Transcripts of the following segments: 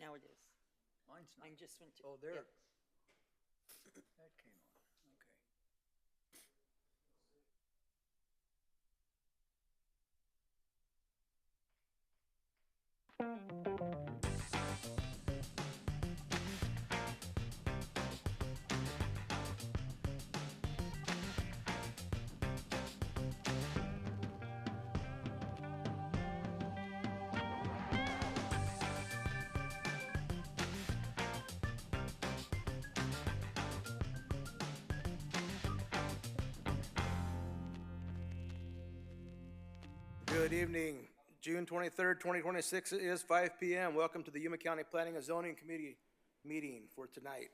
Now it is. Mine's not. Mine just went to. Oh, there. yeah. That came on, okay. Good evening. June 23rd, 2026. It is 5 p.m. Welcome to the Yuma County Planning and Zoning Committee meeting for tonight.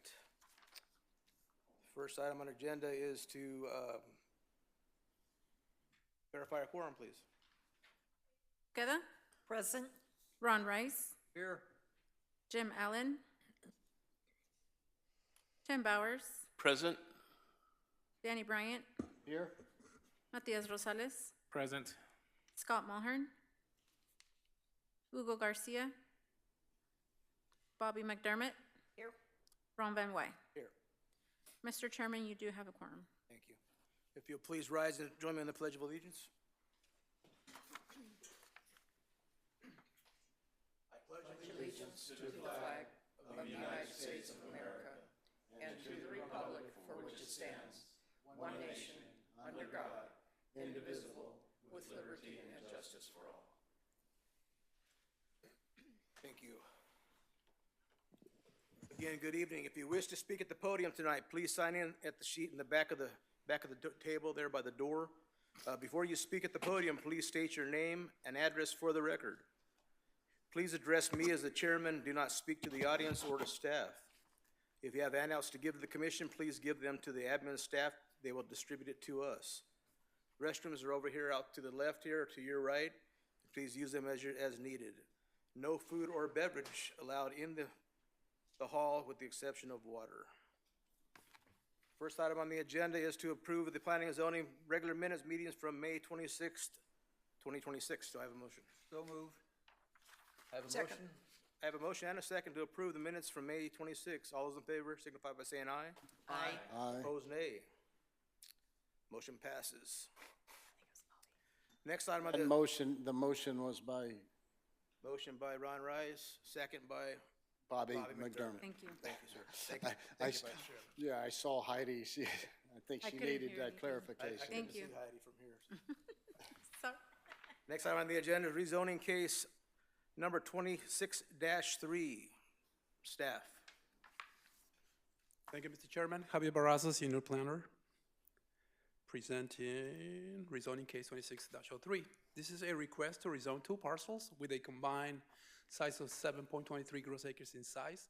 First item on agenda is to verify a quorum, please. Queda, Present. Ron Rice, Here, Jim Allen, Tim Bowers, Present. Danny Bryant, here, Matias Rosales, Present. Scott Mulhern, Hugo Garcia, Bobby McDermott, Here. Ron Van Wy. Here. Mr. Chairman, you do have a quorum. Thank you. If you'll please rise and join me in the Pledge of Allegiance. Allegiance to the flag of the United States of America and to the republic for which it stands, one nation, under God, indivisible, with liberty and justice for all. Thank you. Again, good evening. If you wish to speak at the podium tonight, please sign in at the sheet in the back of the table there by the door. Before you speak at the podium, please state your name and address for the record. Please address me as the chairman. Do not speak to the audience or to staff. If you have handouts to give to the commission, please give them to the admin staff. They will distribute it to us. Restrooms are over here out to the left here, to your right. Please use them as needed. No food or beverage allowed in the hall with the exception of water. First item on the agenda is to approve the planning and zoning regular minutes meetings from May 26th, 2026. Do I have a motion? so moved. Have a Second. motion? I have a motion and a second to approve the minutes from May 26th. All those in favor signify by saying aye. Aye. Opposed, nay. Motion passes. Next item on And the the motion was by motion by Ron Rice, second by Bobby Bobby McDermott. McDermott. Thank you. Thank you, sir. Thank you. I Thank you, s- Vice Chairman. Yeah, I saw Heidi, I think I she couldn't needed hear that anything. I clarification. couldn't Thank see you. Heidi from here. Sorry. Next item on the agenda is rezoning case number 26-3. Staff. Thank you, Mr. Chairman. Javier Barraza, Senior Planner, presenting rezoning case 26-03. This is a request to rezone two parcels with a combined size of 7.23 gross acres in size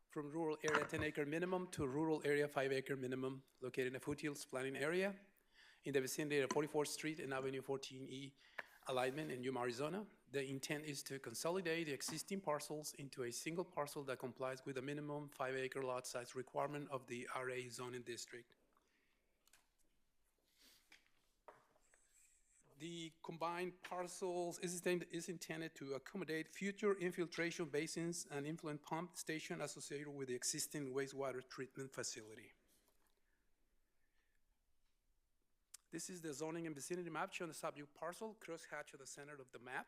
from rural area 10-acre minimum to rural area 5-acre minimum located in a foothills planning area in the vicinity of 44th Street and Avenue 14E alignment in Yuma, Arizona. The intent is to consolidate the existing parcels into a single parcel that complies with the minimum 5-acre lot size requirement of the RA zoning district. The combined parcels is intended to accommodate future infiltration basins and influent pump station associated with the existing wastewater treatment facility. This is the zoning and vicinity map showing the subject parcel, crosshatch at the center of the map.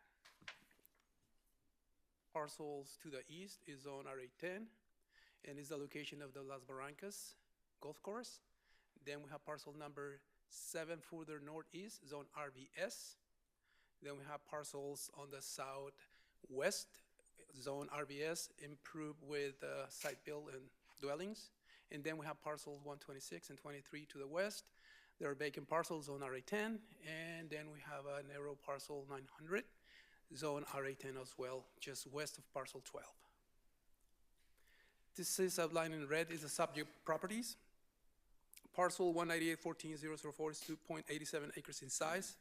Parcels to the east is zone RA10 and is the location of the Las Barrancas Golf Course. Then we have parcel number 7 further northeast, zone RVS. Then we have parcels on the southwest, zone RVS, improved with site build and dwellings. And then we have parcels 126 and 23 to the west. There are vacant parcels on RA10, and then we have a narrow parcel 900, zone RA10 as well, just west of parcel 12. This is outlined in red is the subject properties. Parcel 198-14-004 is 2.87 acres in size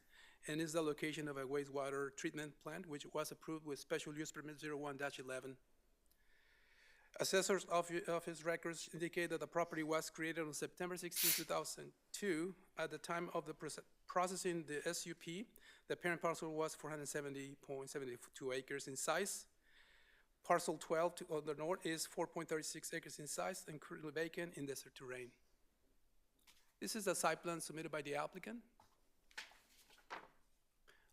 and is the location of a wastewater treatment plant which was approved with special use permit 01-11. Assessor's office records indicate that the property was created on September 16, 2002. At the time of the processing the SUP, the parent parcel was 470.72 acres in size. Parcel 12 on the north is 4.36 acres in size and currently vacant in desert terrain. This is the site plan submitted by the applicant.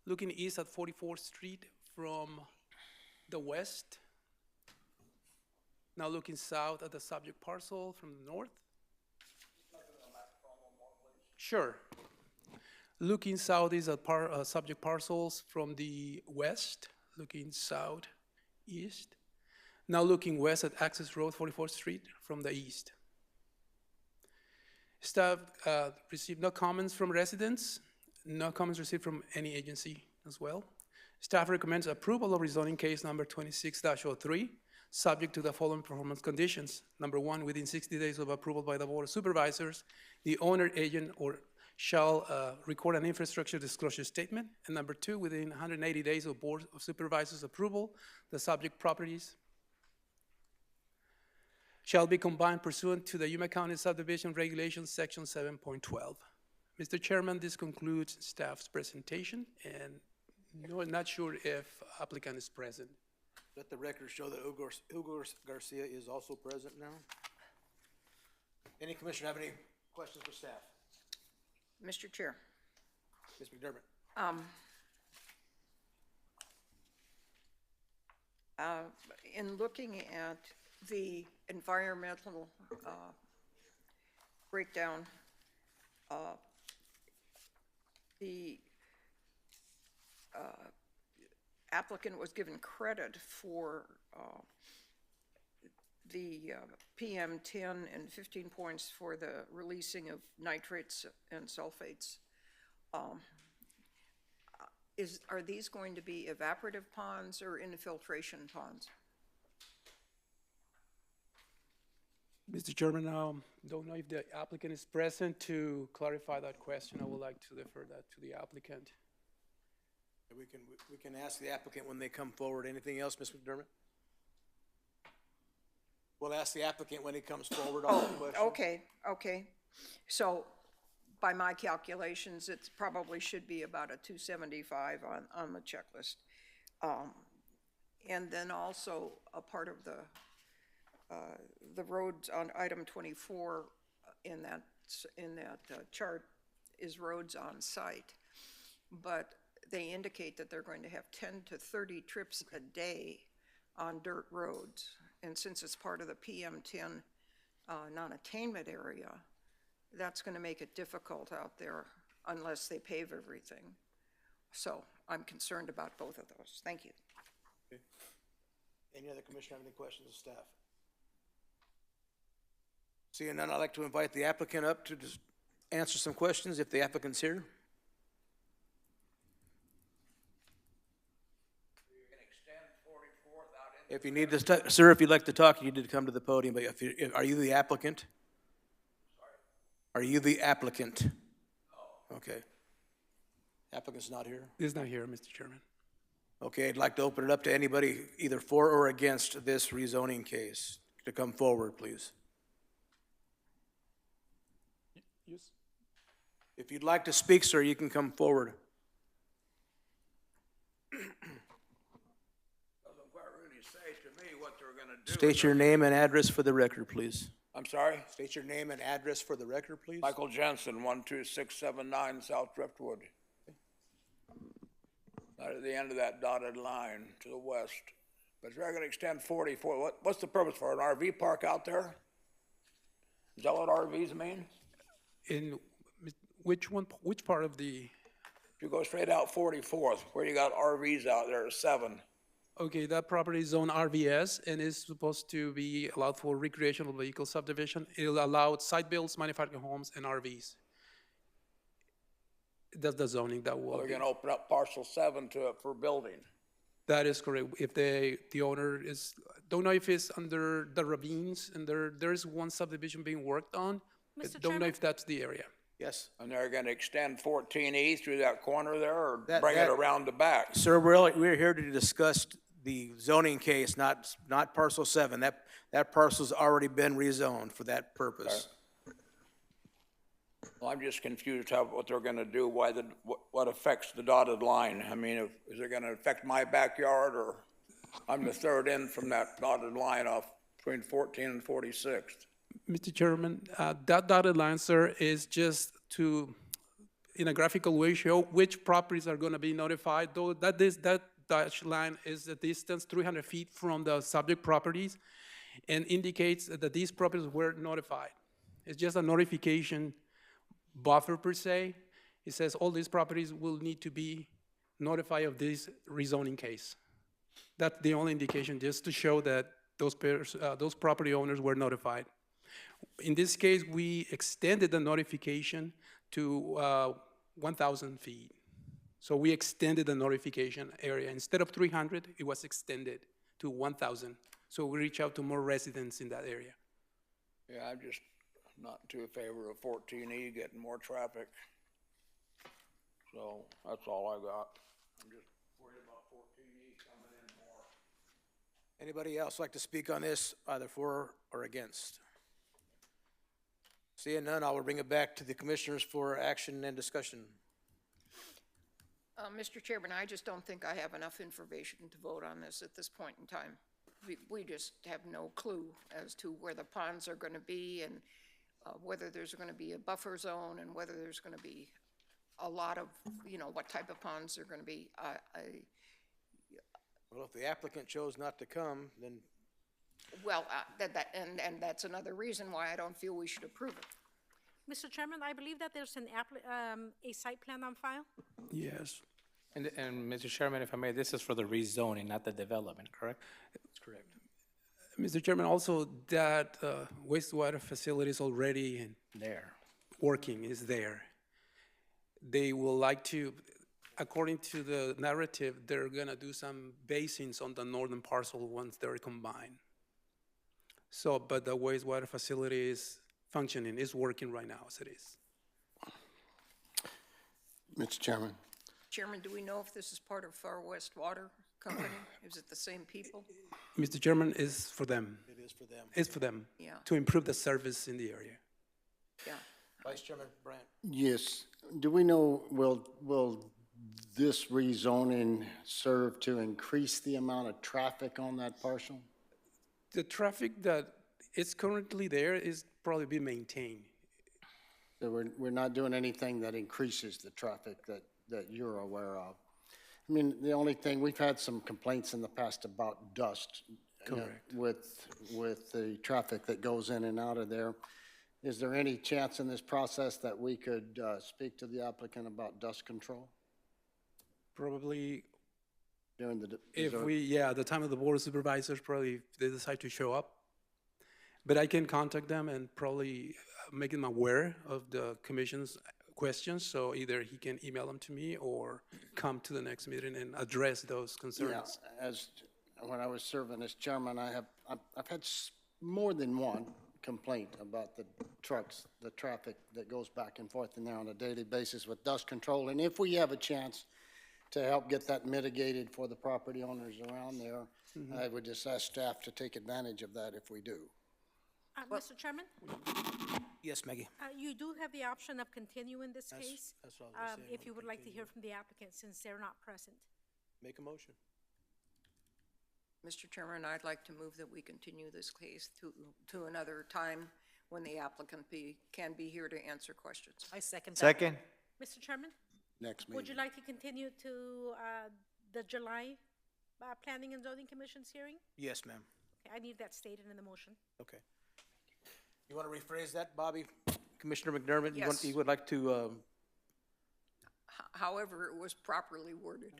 Looking east at 44th Street from the west. Now looking south at the subject parcel from the north. Sure. Looking south is at subject parcels from the west, looking southeast. Now looking west at Access Road, 44th Street from the east. Staff received no comments from residents, no comments received from any agency as well. Staff recommends approval of rezoning case number 26-03, subject to the following performance conditions. Number one, within 60 days of approval by the Board of Supervisors, the owner, agent, or shall record an infrastructure disclosure statement. And number two, within 180 days of Board of Supervisors approval, the subject properties shall be combined pursuant to the Yuma County Subdivision Regulations, Section 7.12. Mr. Chairman, this concludes staff's presentation, and no, not sure if applicant is present. Let the record show that Hugo Garcia is also present now. Any commissioner have any questions for staff? Mr. Chair, Ms. McDermott? In looking at the environmental breakdown, the applicant was given credit for the PM10 and 15 points for the releasing of nitrates and sulfates. Are these going to be evaporative ponds or infiltration ponds? Mr. Chairman, don't know if the applicant is present to clarify that question. I would like to defer that to the applicant. We can ask the applicant when they come forward. Anything else, Ms. McDermott? We'll ask the applicant when he comes forward on that question. Okay. So by my calculations, it probably should be about a 275 on the checklist. And then also a part of the roads on item 24 in that chart is roads on site. But they indicate that they're going to have 10 to 30 trips a day on dirt roads. And since it's part of the PM10 non-attainment area, that's going to make it difficult out there unless they pave everything. So I'm concerned about both of those. Thank you. Okay. Any other commissioner have any questions of staff? Seeing none, I'd like to invite the applicant up to just answer some questions if the applicant's here. If you need to, sir, if you'd like to talk, you need to come to the podium. But are you the applicant? Sorry? Are you the applicant? No. Okay. Applicant's not here? He's not here, Mr. Chairman. Okay, I'd like to open it up to anybody either for or against this rezoning case to come forward, please. Yes. If you'd like to speak, sir, you can come forward. State your name and address for the record, please. I'm sorry? State your name and address for the record, please. Michael Jensen, 12679 South Driftwood. Right at the end of that dotted line to the west. But you're going to extend 44. What's the purpose for an RV park out there? Is that what RVs mean? In which part of the? If you go straight out 44th, where you got RVs out there, 7. Okay, that property is zone RVS and is supposed to be allowed for recreational vehicle subdivision. It'll allow site builds, manufactured homes, and RVs. That's the zoning that will. Well, they're going to open up parcel 7 to it for building. That is correct. If the owner is, don't know if it's under the ravines, and there is one subdivision being worked on. Mr. Don't know Chairman? if that's the area. Yes. And they're going to extend 14E through that corner there, or That- bring that- it around the back? Sir, we're here to discuss the zoning case, not parcel 7. That parcel's already been rezoned for that purpose. Well, I'm just confused what they're going to do, what affects the dotted line. I mean, is it going to affect my backyard, or? I'm the third in from that dotted line off between 14 and 46th. Mr. Chairman, that dotted line, sir, is just to, in a graphical way, show which properties are going to be notified, though that dashed line is the distance 300 feet from the subject properties and indicates that these properties were notified. It's just a notification buffer per se. It says all these properties will need to be notified of this rezoning case. That's the only indication, just to show that those property owners were notified. In this case, we extended the notification to 1,000 feet. So we extended the notification area. Instead of 300, it was extended to 1,000. So we reach out to more residents in that area. Yeah, I'm just not too in favor of 14E getting more traffic. So that's all I got. I'm just worried about 14E coming in more. Anybody else like to speak on this, either for or against? Seeing none, I will bring it back to the commissioners for action and discussion. Mr. Chairman, I just don't think I have enough information to vote on this at this point in time. We just have no clue as to where the ponds are going to be and whether there's going to be a buffer zone and whether there's going to be a lot of, what type of ponds there are going to be. Well, if the applicant chose not to come, then And that's another reason why I don't feel we should approve it. Mr. Chairman, I believe that there's a site plan on file. Yes. And Mr. Chairman, if I may, this is for the rezoning, not the development, correct? that's correct. Mr. Chairman, also that wastewater facility is already There. working, is there. They will like to, according to the narrative, they're gonna do some basins on the northern parcel once they're combined. So, but the wastewater facility is functioning, is working right now as it is. Mr. Chairman, Chairman, do we know if this is part of Far West Water Company? Is it the same people? Mr. Chairman, is for them. It is for them. It's for them. Yeah. To improve the service in the area. Yeah. Vice Chairman Brandt. yes, do we know, will this rezoning serve to increase the amount of traffic on that parcel? The traffic that is currently there is probably be maintained. So we're not doing anything that increases the traffic that you're aware of? I mean, the only thing, we've had some complaints in the past about dust. Correct. With the traffic that goes in and out of there. Is there any chance in this process that we could speak to the applicant about dust control Probably during the? if the time of the board of supervisors, probably if they decide to show up. But I can contact them and probably make them aware of the commission's questions, so either he can email them to me or come to the next meeting and address those Yeah, concerns. as, when I was serving as chairman, I've had more than one complaint about the trucks, the traffic that goes back and forth in there on a daily basis with dust control. And if we have a chance to help get that mitigated for the property owners around there, I would just ask staff to take advantage of that if we do. Mr. Chairman, Yes, Maggie. you do have the option of continuing this That's- case. that's what I was gonna say, If you would like to hear from the applicant, since they're not present. Make a motion. Mr. Chairman, I'd like to move that we continue this case to another time when the applicant can be here to answer questions. I second Second. Mr. Chairman, Next would you meeting. like to continue to the July Planning and Zoning Commission's hearing? Yes, ma'am. Okay, I need that stated in the motion. Okay. You want to rephrase that, Bobby? Commissioner McDermott? Yes. You would like to, However, it was properly worded.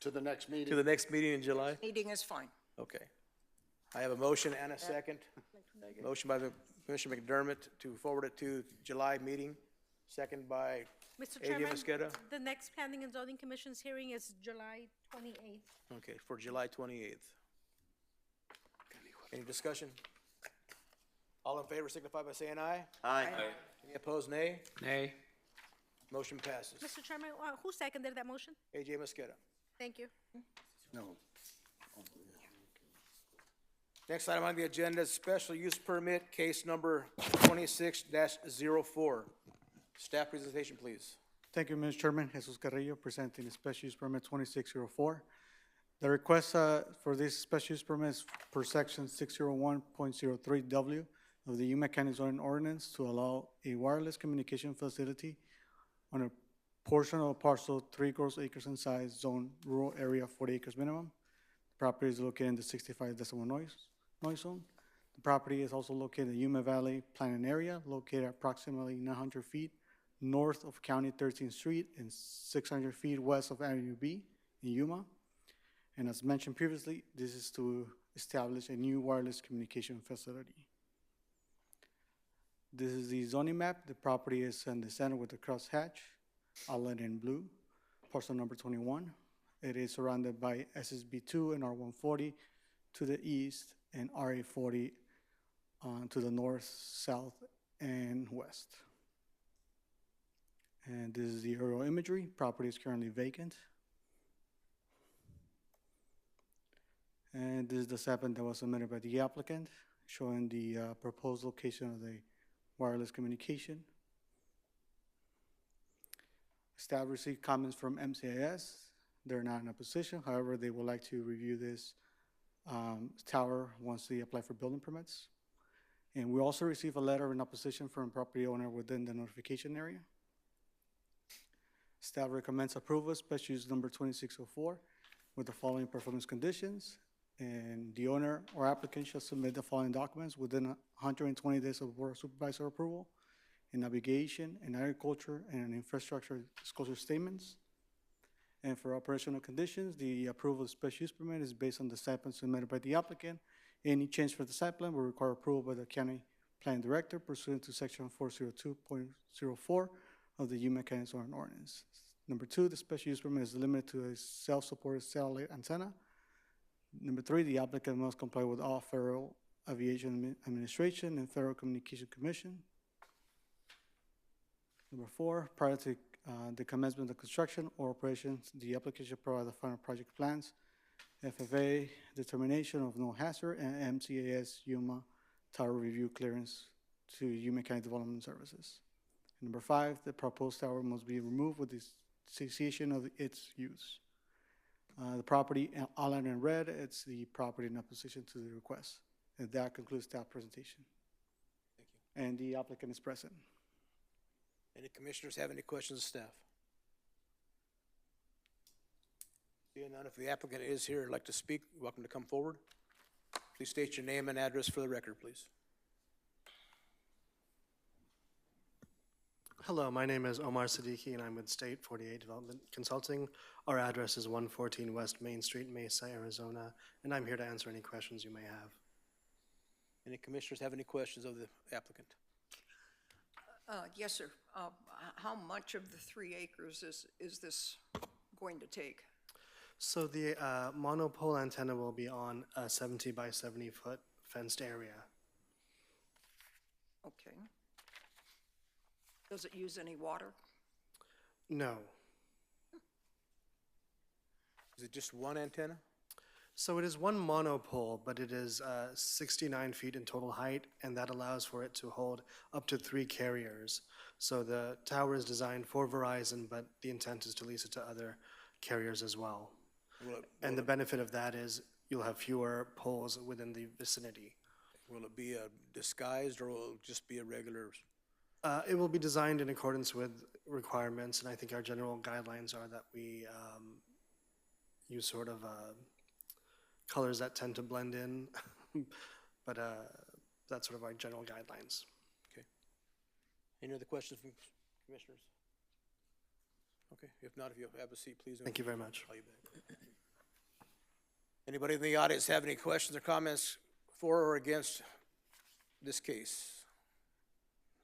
To the next meeting. to the next meeting in July? Meeting is fine. Okay. I have a motion and a second. Motion by Commissioner McDermott to forward it to July meeting, second by Mr. AJ Chairman, Mosqueda. the next Planning and Zoning Commission's hearing is July 28th. Okay, for July 28th. Any discussion? All in favor signify by saying aye. Aye. Any opposed, nay? Nay. Motion passes. Mr. Chairman, who seconded that motion? AJ Mosqueda. Thank you. No. Next item on the agenda is special use permit, case number 26-04. Staff presentation, please. Thank you, Mr. Chairman. Jesus Carrillo, presenting a special use permit 2604. The request for this special use permit is per section 601.03W of the Yuma County zoning ordinance to allow a wireless communication facility on a portion of a parcel 3 gross acres in size, zone rural area, 40 acres minimum. The property is located in the 65 decibel noise zone. The property is also located in the Yuma Valley Planning Area, located approximately 900 feet north of County 13th Street and 600 feet west of Avenue B in Yuma. And as mentioned previously, this is to establish a new wireless communication facility. This is the zoning map. The property is in the center with the crosshatch, outlined in blue, parcel number 21. It is surrounded by SSB2 and R140 to the east and RA40 to the north, south, and west. And this is the aerial imagery. Property is currently vacant. And this is the SAPN that was submitted by the applicant, showing the proposed location of the wireless communication. Staff received comments from MCIS. They're not in a position. However, they would like to review this tower once they apply for building permits. And we also received a letter in opposition from a property owner within the notification area. Staff recommends approval of special use number 2604 with the following performance conditions. And the owner or applicant shall submit the following documents within 120 days of board of supervisor approval: in navigation, in agriculture, and in infrastructure disclosure statements. And for operational conditions, the approval of special use permit is based on the site plan submitted by the applicant. Any change for the site plan will require approval by the county planning director pursuant to section 402.04 of the Yuma County zoning ordinance. Number 2, the special use permit is limited to a self-supported satellite antenna. Number 3, the applicant must comply with all Federal Aviation Administration and Federal Communication Commission. Number 4, prior to the commencement of construction or operations, the applicant should provide the final project plans, FFA determination of no hazard, and MCAS Yuma tower review clearance to Yuma County Development Services. And number 5, the proposed tower must be removed with the cessation of its use. The property outlined in red, it's the property in opposition to the request. And that concludes staff presentation. Thank you. And the applicant is present. Any commissioners have any questions of staff? Seeing none, if the applicant is here and like to speak, you're welcome to come forward. Please state your name and address for the record, please. Hello, my name is Omar Siddiqui, and I'm with State 48 Development Consulting. Our address is 114 West Main Street, Mesa, Arizona, and I'm here to answer any questions you may have. Any commissioners have any questions of the applicant? Yes, sir. How much of the 3 acres is this going to take? So the monopole antenna will be on a 70 by 70 foot fenced area. Okay. Does it use any water? No. Is it just one antenna? So it is one monopole, but it is 69 feet in total height, and that allows for it to hold up to 3 carriers. So the tower is designed for Verizon, but the intent is to lease it to other carriers as well. And the benefit of that is you'll have fewer poles within the vicinity. Will it be disguised, or will it just be a regular? It will be designed in accordance with requirements, and I think our general guidelines are that we use sort of colors that tend to blend in, but that's sort of our general guidelines. Okay. Any other questions from commissioners? Okay, if not, if you have a seat, please. Thank you very much. Call you back. Anybody in the audience have any questions or comments for or against this case?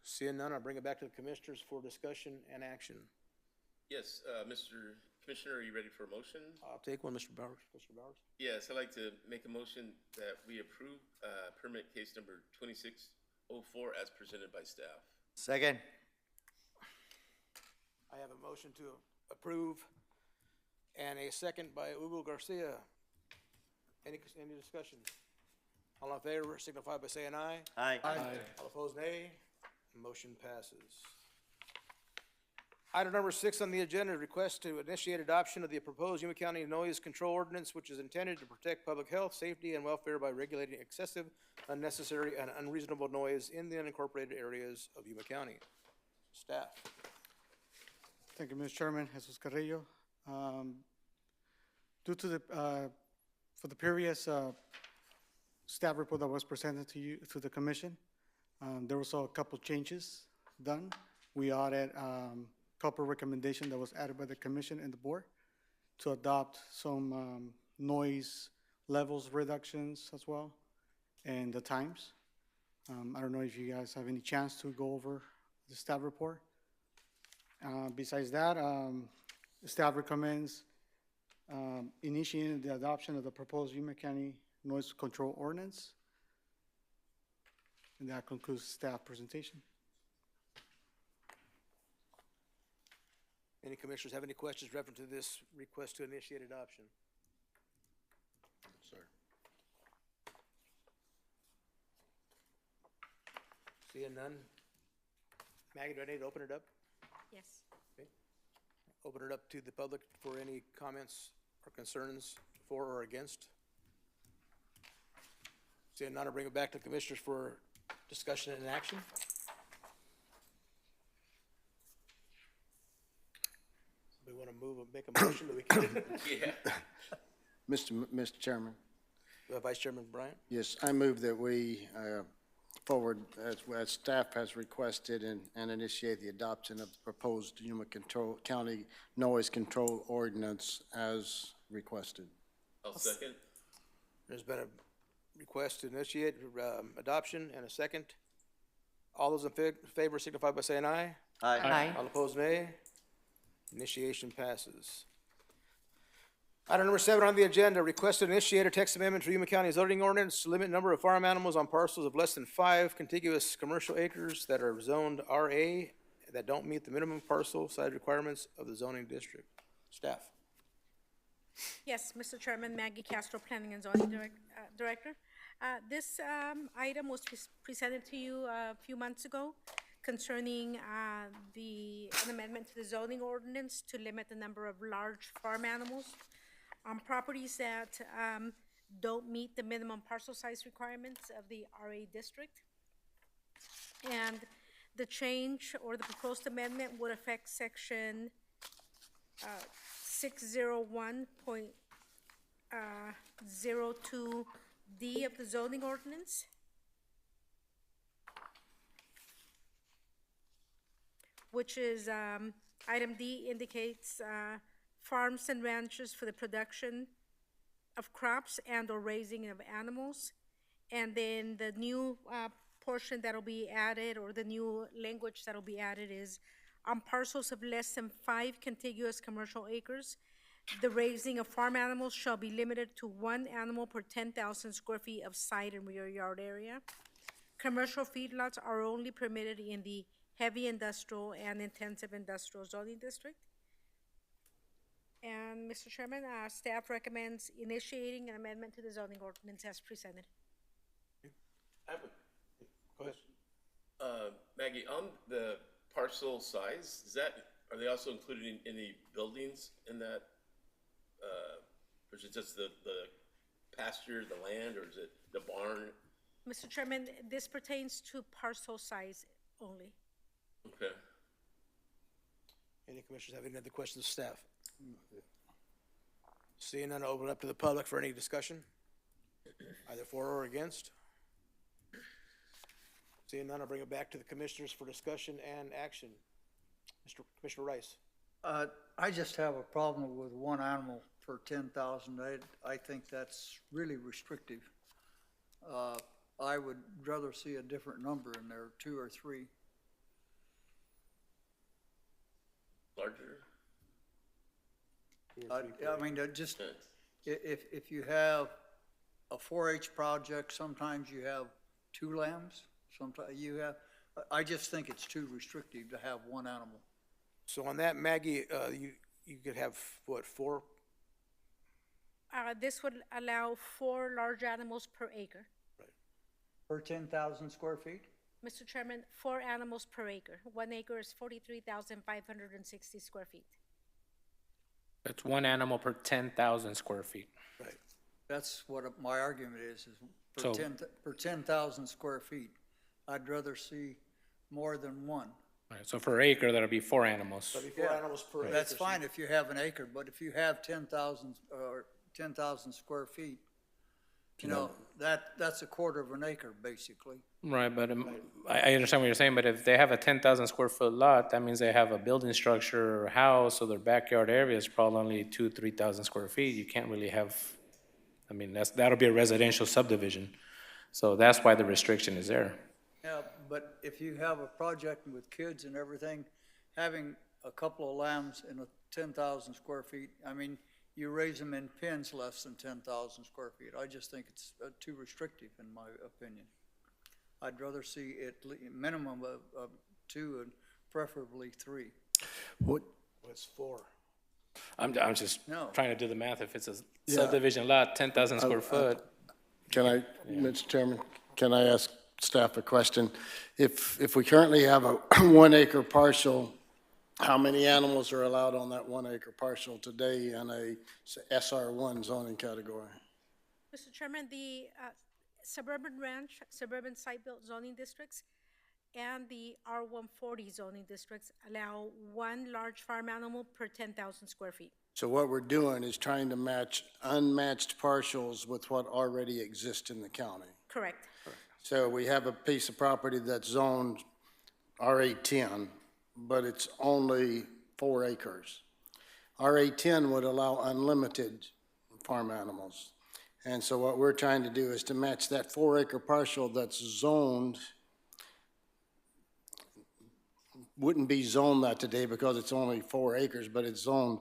Seeing none, I'll bring it back to the commissioners for discussion and action. Yes, Mr. Commissioner, are you ready for a motion? I'll take one, Mr. Bowers. Mr. Bowers? Yes, I'd like to make a motion that we approve permit case number 2604 as presented by staff. Second. I have a motion to approve and a second by Hugo Garcia. Any discussion? All in favor signify by saying aye. Aye. All opposed, nay. Motion passes. Item number 6 on the agenda, request to initiate adoption of the proposed Yuma County Noise Control Ordinance, which is intended to protect public health, safety, and welfare by regulating excessive, unnecessary, and unreasonable noise in the unincorporated areas of Yuma County. Staff. Thank you, Mr. Chairman. Jesus Carrillo. Due to the, for the previous staff report that was presented to you, to the commission, there was a couple changes done. We added couple recommendations that was added by the commission and the board to adopt some noise levels reductions as well, and the times. I don't know if you guys have any chance to go over the staff report. Besides that, staff recommends initiating the adoption of the proposed Yuma County Noise Control Ordinance. And that concludes staff presentation. Any commissioners have any questions referring to this request to initiate adoption? Sir. Seeing none? Maggie, do I need to open it up? Yes. Open it up to the public for any comments or concerns for or against. Seeing none, I'll bring it back to the commissioners for discussion and action. We want to move and make a motion that we can. Yeah. Mr. Chairman, Vice Chairman Bryant? yes, I move that we forward, as staff has requested, and initiate the adoption of the proposed Yuma County Noise Control Ordinance as requested. I'll second. There's been a request to initiate adoption and a second. All those in favor signify by saying aye. Aye. All opposed, nay. Initiation passes. Item number 7 on the agenda, request to initiate a text amendment to Yuma County zoning ordinance to limit number of farm animals on parcels of less than 5 contiguous commercial acres that are zoned RA that don't meet the minimum parcel size requirements of the zoning district. Staff. Yes, Mr. Chairman, Maggie Castro, Planning and Zoning Director. This item was presented to you a few months ago concerning an amendment to the zoning ordinance to limit the number of large farm animals on properties that don't meet the minimum parcel size requirements of the RA district. And the change or the proposed amendment would affect section 601.02D of the zoning ordinance. Which is, item D indicates farms and ranches for the production of crops and or raising of animals. And then the new portion that'll be added, or the new language that'll be added, is on parcels of less than 5 contiguous commercial acres, the raising of farm animals shall be limited to 1 animal per 10,000 square feet of side and rear yard area. Commercial feedlots are only permitted in the heavy industrial and intensive industrial zoning district. And Mr. Chairman, staff recommends initiating an amendment to the zoning ordinance as presented. I have a Go ahead. Maggie, on the parcel size, are they also included in any buildings in that? Or is it just the pasture, the land, or is it the barn? Mr. Chairman, this pertains to parcel size only. Okay. Any commissioners have any other questions of staff? Seeing none, I'll open it up to the public for any discussion, either for or against. Seeing none, I'll bring it back to the commissioners for discussion and action. Commissioner Rice. I just have a problem with 1 animal per 10,000. I think that's really restrictive. I would rather see a different number in there, 2 or 3. Larger? I mean, just, if you have a 4-H project, sometimes you have 2 lambs, sometimes you have, I just think it's too restrictive to have 1 animal. So on that, Maggie, you could have, what, 4? This would allow 4 large animals per acre. Per 10,000 square feet? Mr. Chairman, 4 animals per acre. 1 acre is 43,560 square feet. That's one animal per 10,000 square feet. That's what my argument is So- per 10,000 square feet. I'd rather see more than one. All right, so per acre, that'll be 4 animals. That'd be 4 animals per acre. That's fine if you have an acre, but if you have 10,000, or 10,000 square feet, you know, that's a quarter of an acre, basically. Right, but I understand what you're saying, but if they have a 10,000 square foot lot, that means they have a building structure or house, so their backyard area is probably only 3,000 square feet. You can't really have, I mean, that'll be a residential subdivision. So that's why the restriction is there. Yeah, but if you have a project with kids and everything, having a couple of lambs in a 10,000 square feet, I mean, you raise them in pens less than 10,000 square feet. I just think it's too restrictive, in my opinion. I'd rather see minimum of 2 and preferably 3. What's 4? I'm just No. trying to do the math. If it's a subdivision lot, 10,000 square foot, Can I, Mr. Chairman, can I ask staff a question? If we currently have a 1 acre parcel, how many animals are allowed on that 1 acre parcel today in a SR1 zoning category? Mr. Chairman, the suburban ranch, suburban site-built zoning districts, and the R140 zoning districts allow 1 large farm animal per 10,000 square feet. So what we're doing is trying to match unmatched parcels with what already exists in the county. Correct. So we have a piece of property that's zoned RA10, but it's only 4 acres. RA10 would allow unlimited farm animals. And so what we're trying to do is to match that 4 acre parcel that's zoned, wouldn't be zoned that today because it's only 4 acres, but it's zoned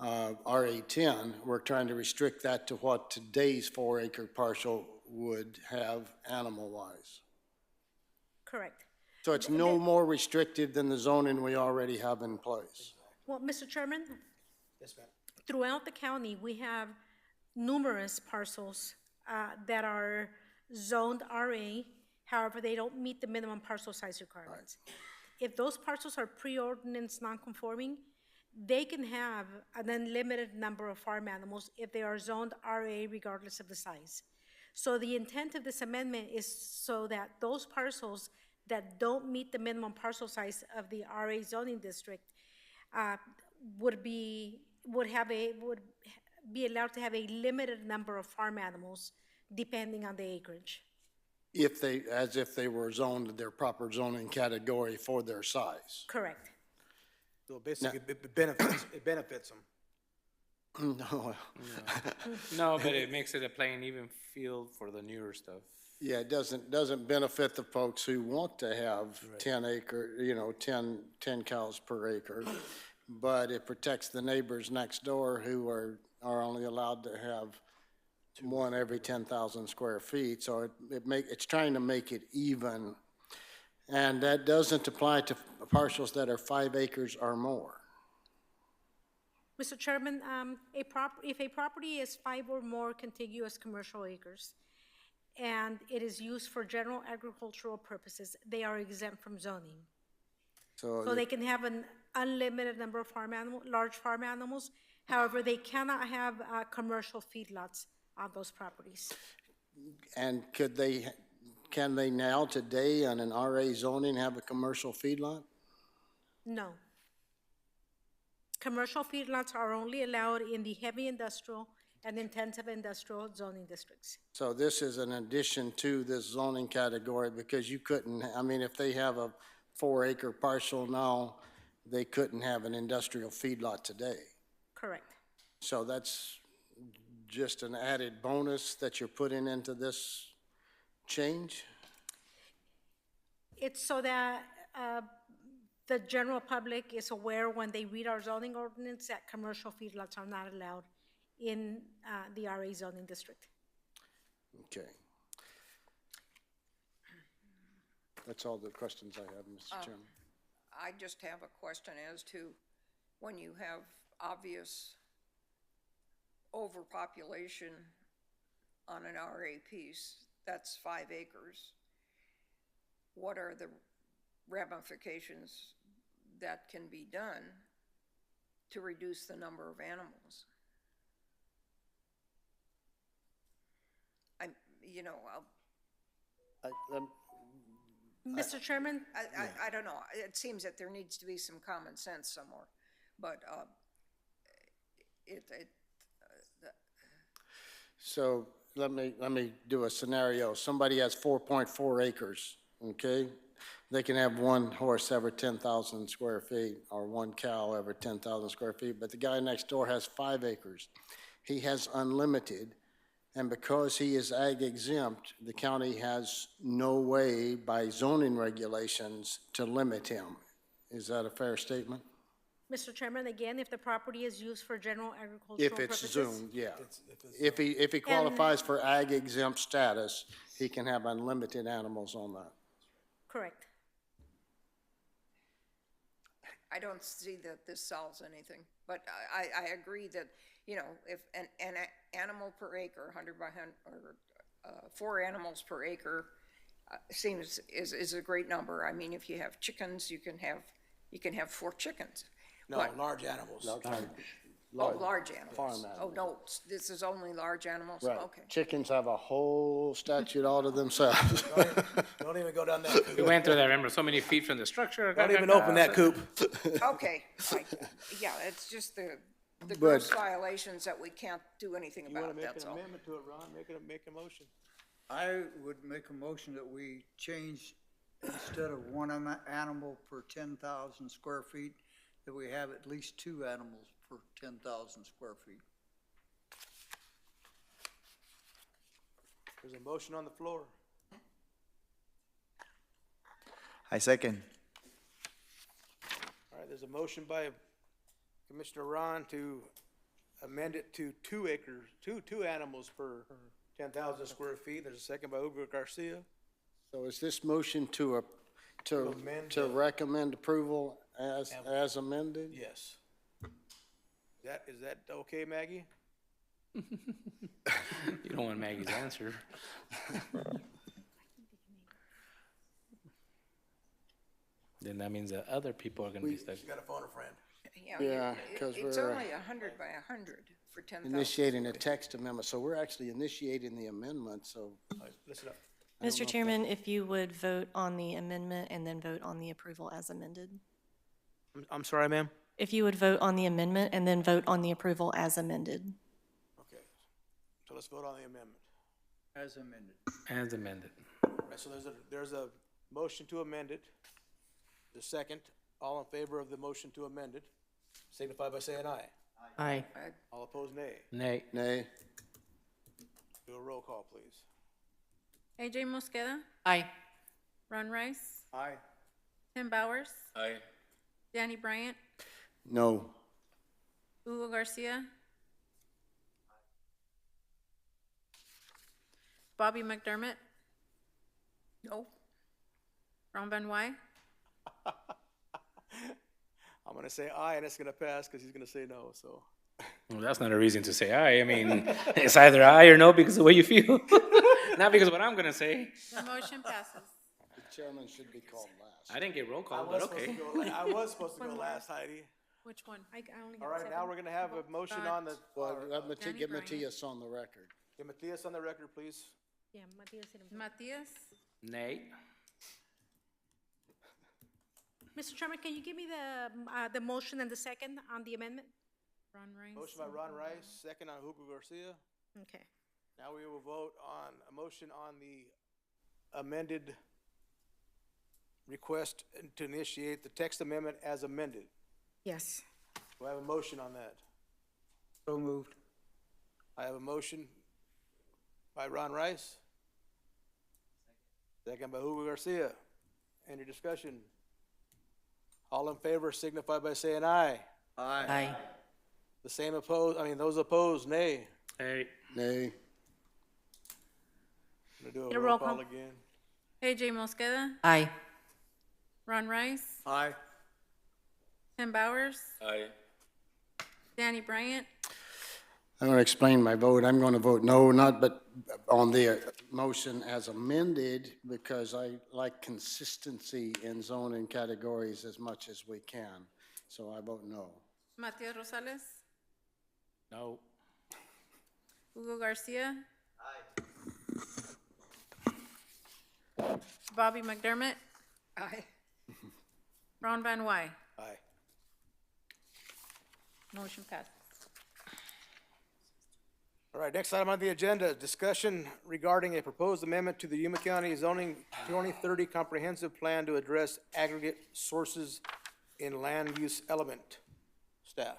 RA10. We're trying to restrict that to what today's 4 acre parcel would have animal-wise. Correct. So it's no more restrictive than the zoning we already have in place. Well, Mr. Chairman, Yes, ma'am. throughout the county, we have numerous parcels that are zoned RA. However, they don't meet the minimum parcel size requirements. If those parcels are pre-ordinance non-conforming, they can have an unlimited number of farm animals if they are zoned RA regardless of the size. So the intent of this amendment is so that those parcels that don't meet the minimum parcel size of the RA zoning district would be allowed to have a limited number of farm animals depending on the acreage. As if they were zoned their proper zoning category for their size. Correct. So basically, it benefits them. No, no, but it makes it a playing even field for the newer stuff. yeah, it doesn't benefit the folks who want to have 10 acre, 10 cows per acre, but it protects the neighbors next door who are only allowed to have 1 every 10,000 square feet. So it's trying to make it even, and that doesn't apply to parcels that are 5 acres or more. Mr. Chairman, if a property is 5 or more contiguous commercial acres and it is used for general agricultural purposes, they are exempt from zoning. So they can have an unlimited number of large farm animals. However, they cannot have commercial feedlots on those properties. And can they now today on an RA zoning have a commercial feedlot? No. Commercial feedlots are only allowed in the heavy industrial and intensive industrial zoning districts. So this is an addition to this zoning category because you couldn't, I mean, if they have a 4 acre parcel now, they couldn't have an industrial feedlot today. Correct. So that's just an added bonus that you're putting into this change? It's so that the general public is aware when they read our zoning ordinance that commercial feedlots are not allowed in the RA zoning district. Okay. That's all the questions I have, Mr. Chairman. I just have a question as to when you have obvious overpopulation on an RA piece, that's 5 acres. what are the ramifications that can be done to reduce the number of animals? Mr. Chairman, I don't know, it seems that there needs to be some common sense somewhere, but, So let me do a scenario. Somebody has 4.4 acres, okay? They can have one horse every 10,000 square feet or one cow every 10,000 square feet, but the guy next door has 5 acres. He has unlimited, and because he is ag exempt, the county has no way by zoning regulations to limit him. Is that a fair statement? Mr. Chairman, again, if the property is used for general agricultural If purposes. it's zoned, yeah. If he qualifies for ag exempt status, he can have unlimited animals on that. Correct. I don't see that this solves anything, but I agree that, if an animal per acre, 100 by 100, or 4 animals per acre is a great number. I mean, if you have chickens, you can have 4 chickens. No, But- large animals. Large animals. Farm animals. Oh, no, this is only large animals? Right. Okay. Chickens have a whole statute all to themselves. Don't even go down that We coop. went through that, remember, so many feet from the structure. Don't even open that coop. Okay, yeah, it's just the gross violations that we can't do anything You wanna about, make that's an all. amendment to it, Ron? Make a motion. I would make a motion that we change, instead of one animal per 10,000 square feet, that we have at least 2 animals per 10,000 square feet. There's a motion on the floor. I second. All right, there's a motion by Commissioner Ron to amend it to 2 acres, two animals per 10,000 square feet. There's a second by Hugo Garcia. So is this motion to amend the- recommend approval as amended? Yes. Is that okay, Maggie? You don't want Maggie's answer. Then that means that other people are gonna be stuck. You gotta phone a friend. Yeah, 'cause It's we're, only 100 by 100 for 10,000. initiating a text amendment, so we're actually initiating the amendment, so. All right, listen up. Mr. Chairman, if you would vote on the amendment and then vote on the approval as amended. I'm sorry, ma'am? If you would vote on the amendment and then vote on the approval as amended. Okay. So let's vote on the amendment. As amended. As amended. All right, so there's a motion to amend it. The second, all in favor of the motion to amend it, signify by saying aye. Aye. All opposed, nay. Nay. Nay. Do a roll call, please. AJ Mosqueda, Aye. Ron Rice, Aye. Tim Bowers, Aye. Danny Bryant, No. Hugo Garcia, Bobby McDermott, No, Ron Van Wy, I'm gonna say aye, and it's gonna pass, because he's gonna say no, so. Well, that's not a reason to say aye. I mean, it's either aye or no because of the way you feel, not because of what I'm gonna say. the motion passes. The chairman should be called last. I didn't get roll I call, was but supposed to okay. go I was supposed to go last, Heidi. Which one? I only All have right, now 7. we're gonna have a motion on the, Well, let Danny get Bryant. Matias on the record. get Matthias on the record, please. Yeah, Matias didn't vote. Matias, Nay. Mr. Chairman, can you give me the motion and the second on the amendment? Ron Rice. Motion by Ron Rice, second on Hugo Garcia. Okay. Now we will vote on a motion on the amended request to initiate the text amendment as amended. Yes. Do I have a motion on that? So moved. I have a motion by Ron Rice. Second by Hugo Garcia. Any discussion? All in favor signify by saying aye. Aye. The same opposed, those opposed, nay. Hey. Nay. Gonna do Get a a roll roll call call. again. AJ Mosqueda, Aye. Ron Rice, Aye. Tim Bowers, Aye. Danny Bryant, I'm going to explain my vote. I'm going to vote no, not but on the motion as amended, because I like consistency in zoning categories as much as we can. So I vote no. Matias Rosales, No. Hugo Garcia. Bobby McDermott, Aye. Ron Van Wy. Aye. Motion passes. All right, next item on the agenda, discussion regarding a proposed amendment to the Yuma County zoning 2030 comprehensive plan to address aggregate sources in land use element. Staff.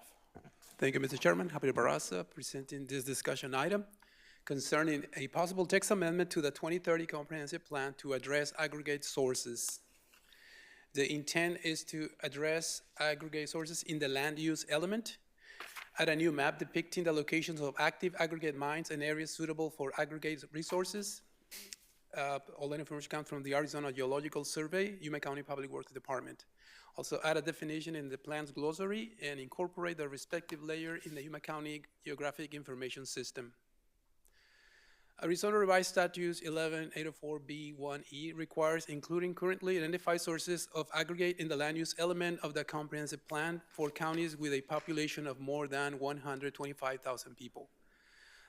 Thank you, Mr. Chairman. Happy Barraza presenting this discussion item concerning a possible text amendment to the 2030 comprehensive plan to address aggregate sources. The intent is to address aggregate sources in the land use element, add a new map depicting the locations of active aggregate mines and areas suitable for aggregate resources. All that information comes from the Arizona Geological Survey, Yuma County Public Works Department. Also add a definition in the plan's glossary and incorporate the respective layer in the Yuma County Geographic Information System. Arizona Revised Statutes 11804B1E requires including currently identified sources of aggregate in the land use element of the comprehensive plan for counties with a population of more than 125,000 people.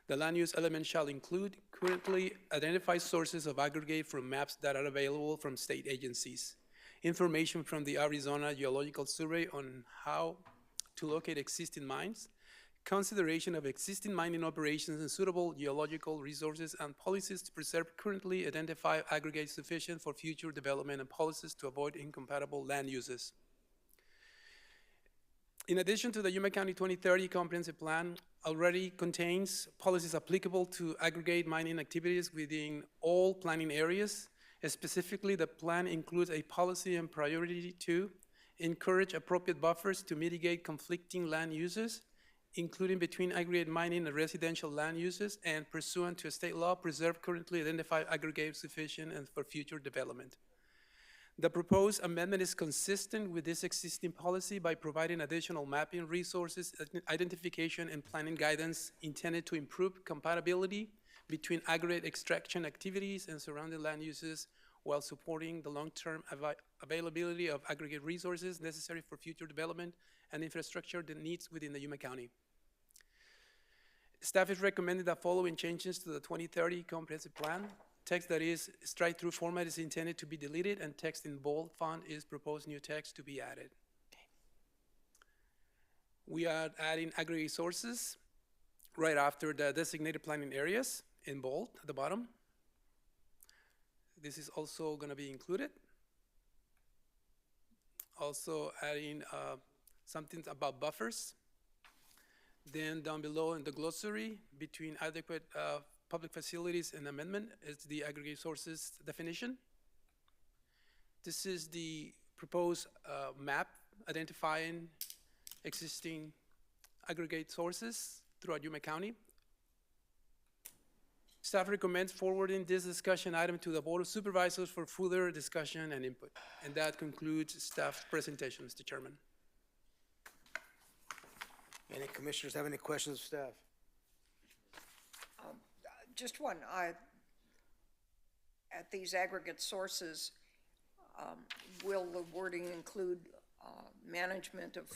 The land use element shall include currently identified sources of aggregate from maps that are available from state agencies, information from the Arizona Geological Survey on how to locate existing mines, consideration of existing mining operations and suitable geological resources, and policies to preserve currently identified aggregates sufficient for future development, and policies to avoid incompatible land uses. In addition to the Yuma County 2030 Comprehensive Plan, already contains policies applicable to aggregate mining activities within all planning areas. Specifically, the plan includes a policy and priority to encourage appropriate buffers to mitigate conflicting land uses, including between aggregate mining and residential land uses, and pursuant to state law, preserve currently identified aggregate sufficient and for future development. The proposed amendment is consistent with this existing policy by providing additional mapping resources, identification, and planning guidance intended to improve compatibility between aggregate extraction activities and surrounding land uses while supporting the long-term availability of aggregate resources necessary for future development and infrastructure that needs within the Yuma County. Staff is recommending the following changes to the 2030 Comprehensive Plan. Text that is strike-through format is intended to be deleted, and text in bold font is proposed new text to be added. We are adding aggregate sources right after the designated planning areas in bold at the bottom. This is also going to be included. Also adding something about buffers. Then down below in the glossary, between adequate public facilities and amendment is the aggregate sources definition. This is the proposed map identifying existing aggregate sources throughout Yuma County. Staff recommends forwarding this discussion item to the Board of Supervisors for further discussion and input. And that concludes staff's presentation, Mr. Chairman. Any commissioners have any questions of staff? Just one. At these aggregate sources, will the wording include management of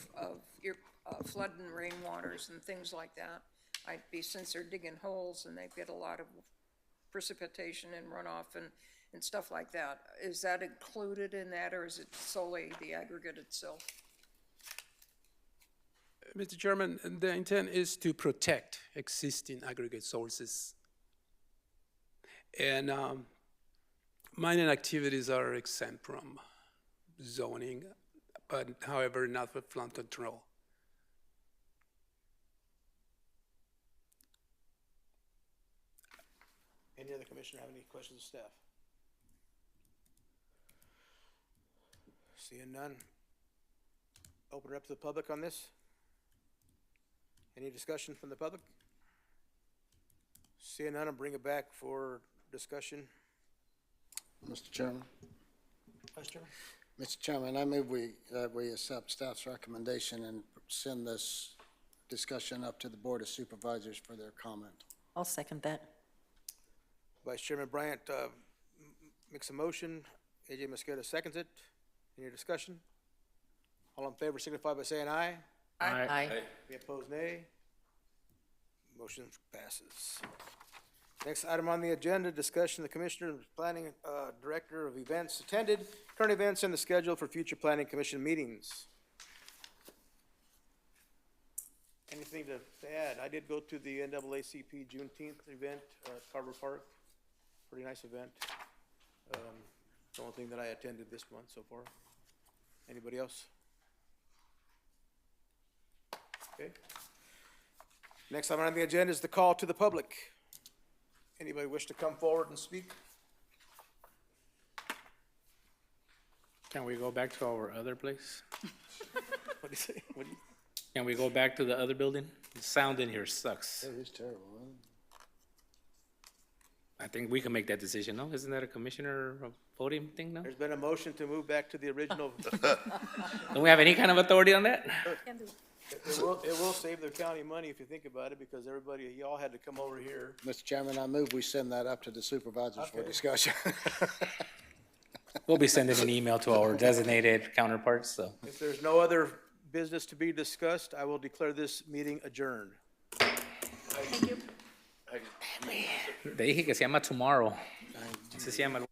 flood and rainwaters and things like that? Might be since they're digging holes and they get a lot of precipitation and runoff and stuff like that. Is that included in that, or is it solely the aggregate itself? Mr. Chairman, the intent is to protect existing aggregate sources. And mining activities are exempt from zoning, but however, not with flood control. Any other commissioner have any questions of staff? Seeing none. Open it up to the public on this. Any discussion from the public? Seeing none, I'll bring it back for discussion. Mr. Chairman? Vice Chairman? Mr. Chairman, I move we accept staff's recommendation and send this discussion up to the Board of Supervisors for their comment. I'll second that. Vice Chairman Bryant makes a motion, AJ Mosqueda seconds it. Any discussion? All in favor signify by saying aye. Aye. Any opposed, nay. Motion passes. Next item on the agenda, discussion of the Commissioner and Planning Director of Events attended, current events and the schedule for future Planning Commission meetings. Anything to add? I did go to the NAACP Juneteenth event at Carver Park. Pretty nice event. The only thing that I attended this month so far. Anybody else? Okay. Next item on the agenda is the call to the public. Anybody wish to come forward and speak? Can we go back to our other place? What do you say? What do you? Can we go back to the other building? The sound in here sucks. It is terrible, huh? I think we can make that decision, no? Isn't that a commissioner podium thing, no? There's been a motion to move back to the original. Don't we have any kind of authority on that? Can do. It will save the county money if you think about it, because everybody, y'all had to come over here. Mr. Chairman, I move we send that up to the supervisors for Okay. discussion. We'll be sending an email to our designated counterparts, so. If there's no other business to be discussed, I will declare this meeting adjourned. Thank you. Te dije que se llama tomorrow. Se llama.